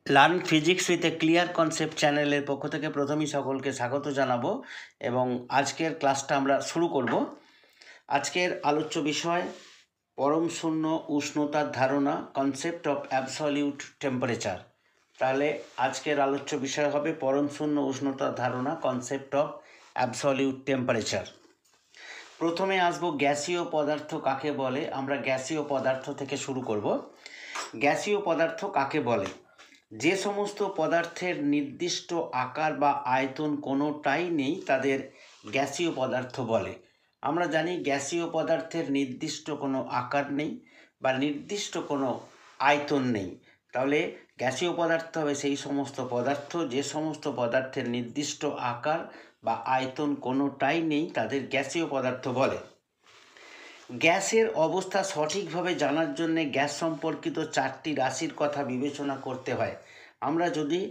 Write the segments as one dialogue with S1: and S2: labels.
S1: Learn physics with a clear concept চ্যানেলের পক্ষ থেকে প্রথমেই সকলকে স্বাগত জানাবো এবং আজকের ক্লাসটা আমরা শুরু করব। আজকের আলোচ্য বিষয় পরম শূন্য উষ্ণতার ধারণা, কনসেপ্ট অফ অ্যাবসলিউট টেম্পারেচার। তাহলে আজকের আলোচ্য বিষয় হবে পরম শূন্য উষ্ণতার ধারণা, কনসেপ্ট অফ অ্যাবসলিউট টেম্পারেচার। প্রথমে আসবো গ্যাসীয় পদার্থ কাকে বলে। আমরা গ্যাসীয় পদার্থ থেকে শুরু করব। গ্যাসীয় পদার্থ কাকে বলে? যে সমস্ত পদার্থের নির্দিষ্ট আকার বা আয়তন কোনোটাই নেই তাদের গ্যাসীয় পদার্থ বলে। আমরা জানি গ্যাসীয় পদার্থের নির্দিষ্ট কোনো আকার নেই বা নির্দিষ্ট কোনো আয়তন নেই। তাহলে গ্যাসীয় পদার্থ হবে সেই সমস্ত পদার্থ যে সমস্ত পদার্থের নির্দিষ্ট আকার বা আয়তন কোনোটাই নেই তাদের গ্যাসীয় পদার্থ বলে। গ্যাসের অবস্থা সঠিকভাবে জানার জন্য গ্যাস সম্পর্কিত 4টি রাশির কথা বিবেচনা করতে হয়। আমরা যদি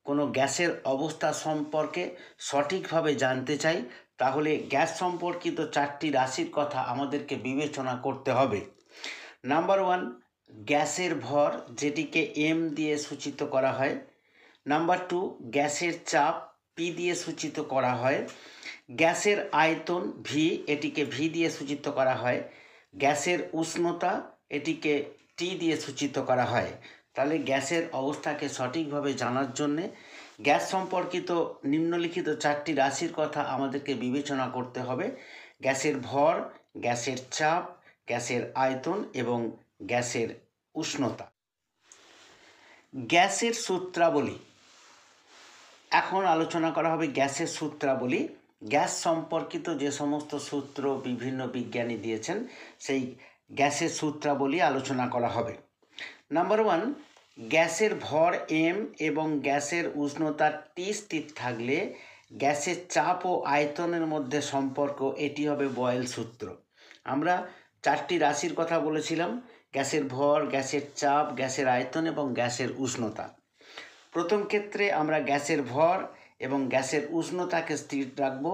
S1: কোনো গ্যাসের অবস্থা সম্পর্কে সঠিকভাবে জানতে চাই তাহলে গ্যাস সম্পর্কিত 4টি রাশির কথা আমাদেরকে বিবেচনা করতে হবে। নাম্বার 1, গ্যাসের ভর, যেটিকে এম দিয়ে সূচিত করা হয়। নাম্বার 2, গ্যাসের চাপ, পি দিয়ে সূচিত করা হয়। গ্যাসের আয়তন, ভি, এটিকে ভি দিয়ে সূচিত করা হয়। গ্যাসের উষ্ণতা, এটিকে টি দিয়ে সূচিত করা হয়। তাহলে গ্যাসের অবস্থাকে সঠিকভাবে জানার জন্যে গ্যাস সম্পর্কিত নিম্নলিখিত 4টি রাশির কথা আমাদেরকে বিবেচনা করতে হবে: গ্যাসের ভর, গ্যাসের চাপ, গ্যাসের আয়তন এবং গ্যাসের উষ্ণতা। গ্যাসের সূত্রাবলী। এখন আলোচনা করা হবে গ্যাসের সূত্রাবলী। গ্যাস সম্পর্কিত যে সমস্ত সূত্র বিভিন্ন বিজ্ঞানী দিয়েছেন সেই গ্যাসের সূত্রাবলী আলোচনা করা হবে। নাম্বার 1, গ্যাসের ভর এম এবং গ্যাসের উষ্ণতা টি স্থির থাকলে গ্যাসের চাপ ও আয়তনের মধ্যে সম্পর্ক, এটি হবে বয়েল সূত্র। আমরা 4টি রাশির কথা বলেছিলাম: গ্যাসের ভর, গ্যাসের চাপ, গ্যাসের আয়তন এবং গ্যাসের উষ্ণতা। প্রথম ক্ষেত্রে আমরা গ্যাসের ভর এবং গ্যাসের উষ্ণতাকে স্থির রাখব।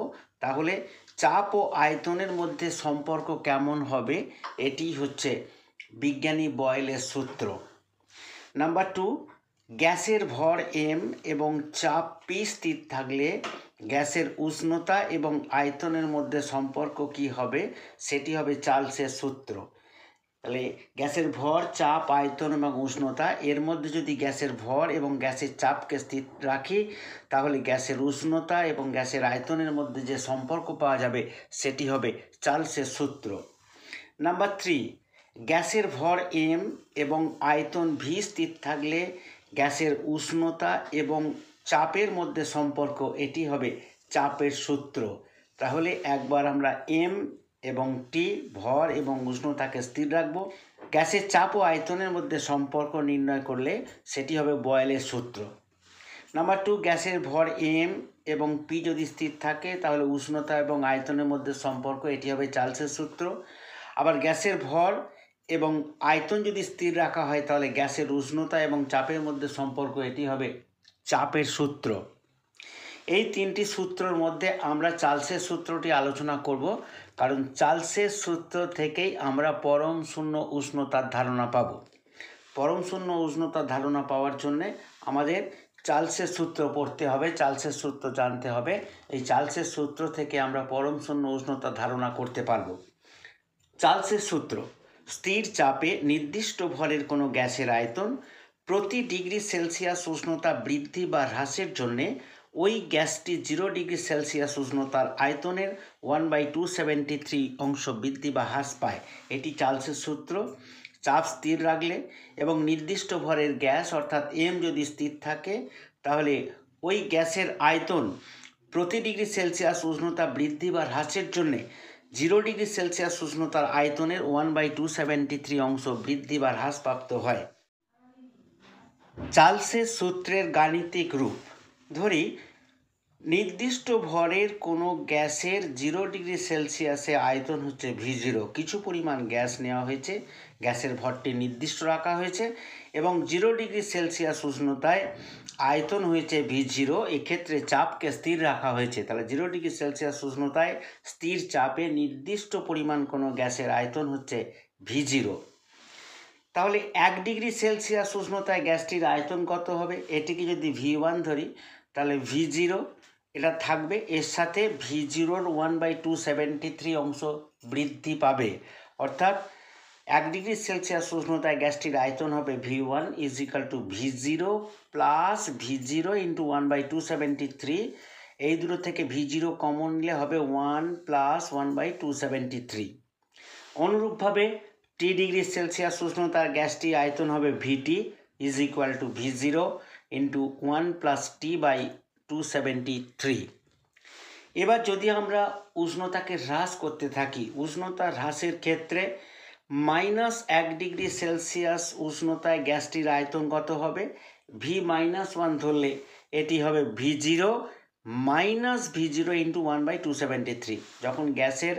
S1: তাহলে চাপ ও আয়তনের মধ্যে সম্পর্ক কেমন হবে, এটি হচ্ছে বিজ্ঞানী বয়েলের সূত্র। নাম্বার 2, গ্যাসের ভর এম এবং চাপ পি স্থির থাকলে গ্যাসের উষ্ণতা এবং আয়তনের মধ্যে সম্পর্ক কি হবে, সেটি হবে চার্লসের সূত্র। তাহলে গ্যাসের ভর, চাপ, আয়তন এবং উষ্ণতা, এর মধ্যে যদি গ্যাসের ভর এবং গ্যাসের চাপকে স্থির রাখি তাহলে গ্যাসের উষ্ণতা এবং গ্যাসের আয়তনের মধ্যে যে সম্পর্ক পাওয়া যাবে সেটি হবে চার্লসের সূত্র। নাম্বার 3, গ্যাসের ভর এম এবং আয়তন ভি স্থির থাকলে গ্যাসের উষ্ণতা এবং চাপের মধ্যে সম্পর্ক, এটি হবে চাপের সূত্র। তাহলে একবার আমরা এম এবং টি, ভর এবং উষ্ণতাকে স্থির রাখবো। গ্যাসের চাপ ও আয়তনের মধ্যে সম্পর্ক নির্ণয় করলে সেটি হবে বয়েলের সূত্র। নাম্বার 2, গ্যাসের ভর এম এবং পি যদি স্থির থাকে তাহলে উষ্ণতা এবং আয়তনের মধ্যে সম্পর্ক, এটি হবে চার্লসের সূত্র। আবার গ্যাসের ভর এবং আয়তন যদি স্থির রাখা হয় তাহলে গ্যাসের উষ্ণতা এবং চাপের মধ্যে সম্পর্ক, এটি হবে চাপের সূত্র। এই 3টি সূত্রের মধ্যে আমরা চার্লসের সূত্রটি আলোচনা করব, কারণ চার্লসের সূত্র থেকেই আমরা পরম শূন্য উষ্ণতার ধারণা পাব। পরম শূন্য উষ্ণতার ধারণা পাওয়ার জন্যে আমাদের চার্লসের সূত্র পড়তে হবে, চার্লসের সূত্র জানতে হবে। এই চার্লসের সূত্র থেকে আমরা পরম শূন্য উষ্ণতার ধারণা করতে পারব। চার্লসের সূত্র: স্থির চাপে নির্দিষ্ট ভরের কোনো গ্যাসের আয়তন প্রতি ডিগ্রি সেলসিয়াস উষ্ণতা বৃদ্ধি বা হ্রাসের জন্যে ওই গ্যাসটি 0 ডিগ্রি সেলসিয়াস উষ্ণতার আয়তনের 1/273 অংশ বৃদ্ধি বা হ্রাস পায়, এটি চার্লসের সূত্র। চাপ স্থির রাখলে এবং নির্দিষ্ট ভরের গ্যাস অর্থাৎ এম যদি স্থির থাকে তাহলে ওই গ্যাসের আয়তন প্রতি ডিগ্রি সেলসিয়াস উষ্ণতা বৃদ্ধি বা হ্রাসের জন্যে 0 ডিগ্রি সেলসিয়াস উষ্ণতার আয়তনের 1/273 অংশ বৃদ্ধি বা হ্রাস প্রাপ্ত হয়। চার্লসের সূত্রের গাণিতিক রূপ: ধরি নির্দিষ্ট ভরের কোনো গ্যাসের 0 ডিগ্রি সেলসিয়াসে আয়তন হচ্ছে V0। কিছু পরিমাণ গ্যাস নেওয়া হয়েছে, গ্যাসের ভরটি নির্দিষ্ট রাখা হয়েছে এবং 0 ডিগ্রি সেলসিয়াস উষ্ণতায় আয়তন হয়েছে V0। এক্ষেত্রে চাপকে স্থির রাখা হয়েছে। তাহলে 0 ডিগ্রি সেলসিয়াস উষ্ণতায় স্থির চাপে নির্দিষ্ট পরিমাণ কোনো গ্যাসের আয়তন হচ্ছে V0। তাহলে 1 ডিগ্রি সেলসিয়াস উষ্ণতায় গ্যাসটির আয়তন কত হবে? এটিকে যদি V1 ধরি তাহলে V0 এটা থাকবে, এর সাথে V0-র 1/273 অংশ বৃদ্ধি পাবে, অর্থাৎ 1 ডিগ্রি সেলসিয়াস উষ্ণতায় গ্যাসটির আয়তন হবে V1 = V0 প্লাস V0 × 1/273। এই দুটো থেকে V0 কমন নিলে হবে 1 প্লাস 1/273। অনুরূপভাবে T ডিগ্রি সেলসিয়াস উষ্ণতার গ্যাসটির আয়তন হবে VT = V0 × 1 প্লাস T/273। এবার যদি আমরা উষ্ণতাকে হ্রাস করতে থাকি, উষ্ণতা হ্রাসের ক্ষেত্রে -1 ডিগ্রি সেলসিয়াস উষ্ণতায় গ্যাসটির আয়তন কত হবে? V-1 ধরলে এটি হবে V0 - V0 × 1/273। যখন গ্যাসের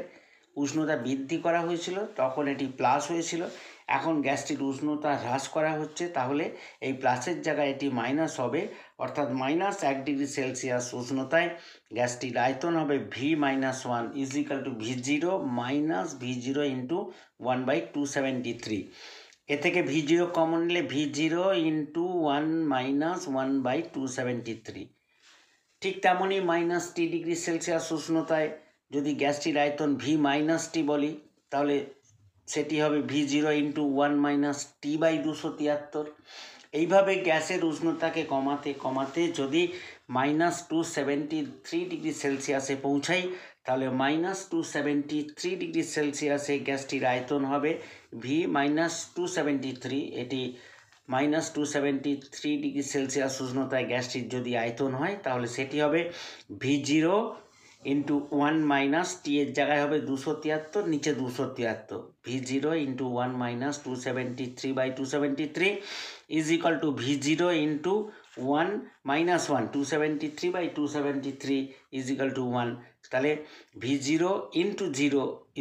S1: উষ্ণতা বৃদ্ধি করা হয়েছিল তখন এটি প্লাস হয়েছিল, এখন গ্যাসটির উষ্ণতা হ্রাস করা হচ্ছে, তাহলে এই প্লাসের জায়গায় এটি মাইনাস হবে, অর্থাৎ -1 ডিগ্রি সেলসিয়াস উষ্ণতায় গ্যাসটির আয়তন হবে V-1 = V0 - V0 × 1/273। এ থেকে V0 কমন নিলে V0 × 1 - 1/273। ঠিক তেমনই -T ডিগ্রি সেলসিয়াস উষ্ণতায় যদি গ্যাসটির আয়তন V-T বলি তাহলে সেটি হবে V0 × 1 - T/273। এইভাবে গ্যাসের উষ্ণতাকে কমাতে কমাতে যদি -273 ডিগ্রি সেলসিয়াসে পৌঁছাই তাহলে -273 ডিগ্রি সেলসিয়াসে গ্যাসটির আয়তন হবে V-273। এটি -273 ডিগ্রি সেলসিয়াস উষ্ণতায় গ্যাসটির যদি আয়তন হয় তাহলে সেটি হবে V0 × 1 - T এর জায়গায় হবে 273, নিচে 273, V0 × 1 - 273/273 = V0 × 1 - 1, 273/273 = 1, তাহলে V0 × 0 =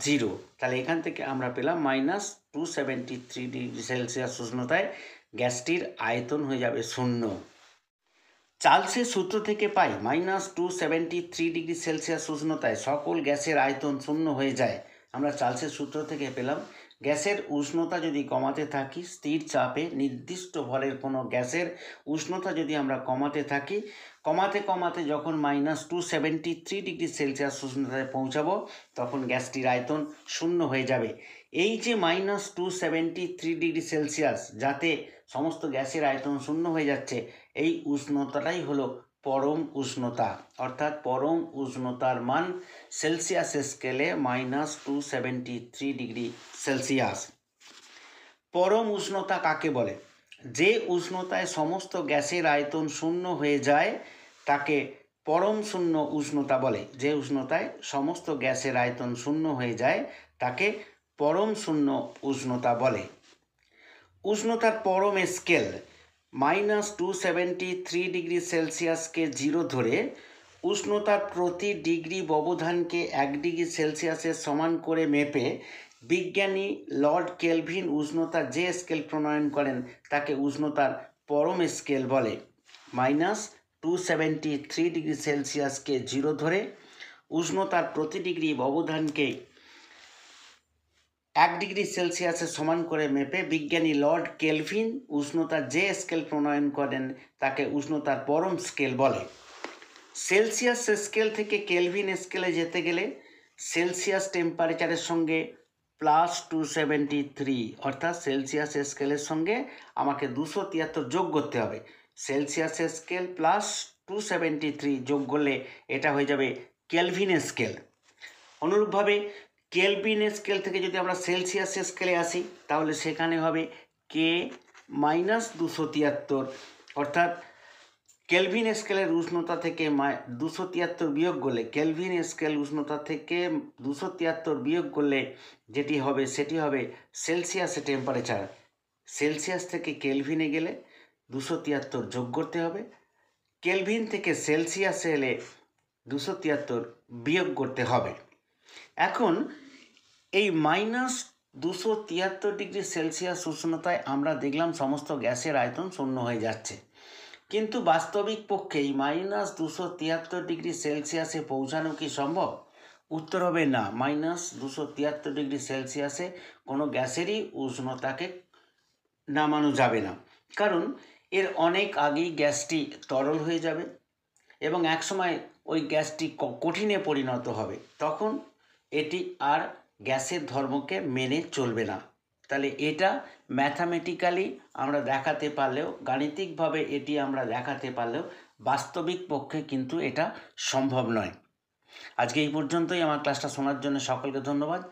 S1: 0। তাহলে এখান থেকে আমরা পেলাম -273 ডিগ্রি সেলসিয়াস উষ্ণতায় গ্যাসটির আয়তন হয়ে যাবে 0। চার্লসের সূত্র থেকে পাই -273 ডিগ্রি সেলসিয়াস উষ্ণতায় সকল গ্যাসের আয়তন 0 হয়ে যায়। আমরা চার্লসের সূত্র থেকে পেলাম গ্যাসের উষ্ণতা যদি কমাতে থাকি স্থির চাপে নির্দিষ্ট ভরের কোনো গ্যাসের উষ্ণতা যদি আমরা কমাতে থাকি, কমাতে কমাতে যখন -273 ডিগ্রি সেলসিয়াস উষ্ণতায় পৌঁছাবো তখন গ্যাসটির আয়তন 0 হয়ে যাবে। এই যে -273 ডিগ্রি সেলসিয়াস যাতে সমস্ত গ্যাসের আয়তন 0 হয়ে যাচ্ছে, এই উষ্ণতাটাই হলো পরম উষ্ণতা, অর্থাৎ পরম উষ্ণতার মান সেলসিয়াস স্কেলে -273 ডিগ্রি সেলসিয়াস। পরম উষ্ণতা কাকে বলে? যে উষ্ণতায় সমস্ত গ্যাসের আয়তন 0 হয়ে যায় তাকে পরম শূন্য উষ্ণতা বলে। যে উষ্ণতায় সমস্ত গ্যাসের আয়তন 0 হয়ে যায় তাকে পরম শূন্য উষ্ণতা বলে। উষ্ণতার পরম স্কেল -273 ডিগ্রি সেলসিয়াসকে 0 ধরে উষ্ণতার প্রতি ডিগ্রি ব্যবধানকে 1 ডিগ্রি সেলসিয়াসের সমান করে মেপে বিজ্ঞানী লর্ড কেলভিন উষ্ণতার যে স্কেল প্রণয়ন করেন তাকে উষ্ণতার পরম স্কেল বলে। -273 ডিগ্রি সেলসিয়াসকে 0 ধরে উষ্ণতার প্রতি ডিগ্রি ব্যবধানকে 1 ডিগ্রি সেলসিয়াসের সমান করে মেপে বিজ্ঞানী লর্ড কেলভিন উষ্ণতার যে স্কেল প্রণয়ন করেন তাকে উষ্ণতার পরম স্কেল বলে। সেলসিয়াস স্কেল থেকে কেলভিন স্কেলে যেতে গেলে সেলসিয়াস টেম্পারেচারের সঙ্গে +273, অর্থাৎ সেলসিয়াস স্কেলের সঙ্গে আমাকে 273 যোগ করতে হবে। সেলসিয়াস স্কেল +273 যোগ করলে এটা হয়ে যাবে কেলভিন স্কেল। অনুরূপভাবে কেলভিন স্কেল থেকে যদি আমরা সেলসিয়াস স্কেলে আসি তাহলে সেখানে হবে K-273, অর্থাৎ কেলভিন স্কেলের উষ্ণতা থেকে 273 বিয়োগ করলে কেলভিন স্কেল উষ্ণতা থেকে 273 বিয়োগ করলে যেটি হবে সেটি হবে সেলসিয়াসের টেম্পারেচার। সেলসিয়াস থেকে কেলভিনে গেলে 273 যোগ করতে হবে, কেলভিন থেকে সেলসিয়াসে এলে 273 বিয়োগ করতে হবে। এখন এই -273 ডিগ্রি সেলসিয়াস উষ্ণতায় আমরা দেখলাম সমস্ত গ্যাসের আয়তন 0 হয়ে যাচ্ছে, কিন্তু বাস্তবিক পক্ষে এই -273 ডিগ্রি সেলসিয়াসে পৌঁছানো কি সম্ভব? উত্তর হবে না। -273°C কোনো গ্যাসেরই উষ্ণতাকে নামানো যাবে না, কারণ এর অনেক আগেই গ্যাসটি তরল হয়ে যাবে এবং একসময় ওই গ্যাসটি কঠিনে পরিণত হবে, তখন এটি আর গ্যাসের ধর্মকে মেনে চলবে না। তাহলে এটা ম্যাথামেটিক্যালি আমরা দেখাতে পারলেও, গাণিতিকভাবে এটি আমরা দেখাতে পারলেও বাস্তবিক পক্ষে কিন্তু এটা সম্ভব নয়। আজকে এই পর্যন্তই। আমার ক্লাসটা শোনার জন্য সকলকে ধন্যবাদ।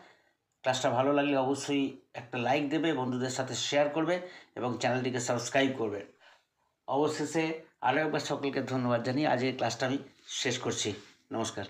S1: ক্লাসটা ভালো লাগলে অবশ্যই একটা লাইক দেবে, বন্ধুদের সাথে শেয়ার করবে এবং চ্যানেলটিকে সাবস্ক্রাইব করবে। অবশেষে আরও একবার সকলকে ধন্যবাদ জানিয়ে আজকের ক্লাসটা আমি শেষ করছি। নমস্কার।